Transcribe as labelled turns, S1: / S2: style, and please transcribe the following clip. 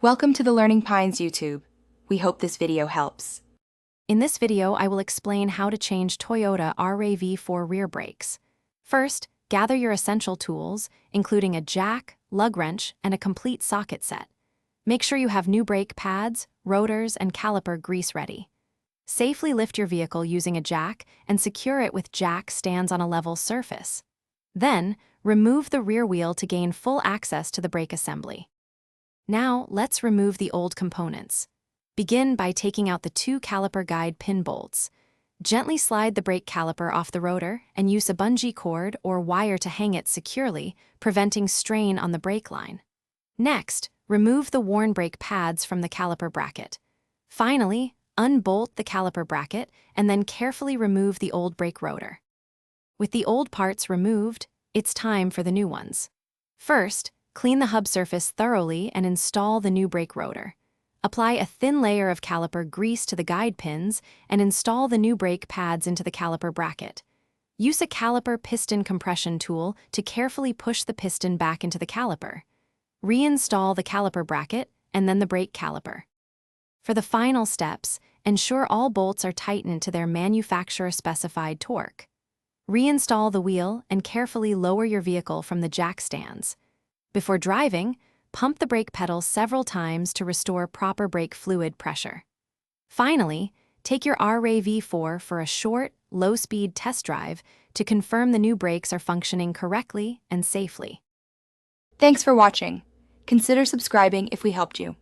S1: Welcome to the Learning Pines YouTube. We hope this video helps.
S2: In this video, I will explain how to change Toyota RAV4 rear brakes. First, gather your essential tools, including a jack, lug wrench, and a complete socket set. Make sure you have new brake pads, rotors, and caliper grease ready. Safely lift your vehicle using a jack and secure it with jack stands on a level surface. Then, remove the rear wheel to gain full access to the brake assembly. Now, let's remove the old components. Begin by taking out the two caliper guide pin bolts. Gently slide the brake caliper off the rotor and use a bungee cord or wire to hang it securely, preventing strain on the brake line. Next, remove the worn brake pads from the caliper bracket. Finally, unbolt the caliper bracket and then carefully remove the old brake rotor. With the old parts removed, it's time for the new ones. First, clean the hub surface thoroughly and install the new brake rotor. Apply a thin layer of caliper grease to the guide pins and install the new brake pads into the caliper bracket. Use a caliper piston compression tool to carefully push the piston back into the caliper. Reinstall the caliper bracket and then the brake caliper. For the final steps, ensure all bolts are tightened to their manufacturer-specified torque. Reinstall the wheel and carefully lower your vehicle from the jack stands. Before driving, pump the brake pedal several times to restore proper brake fluid pressure. Finally, take your RAV4 for a short, low-speed test drive to confirm the new brakes are functioning correctly and safely.
S1: Thanks for watching. Consider subscribing if we helped you.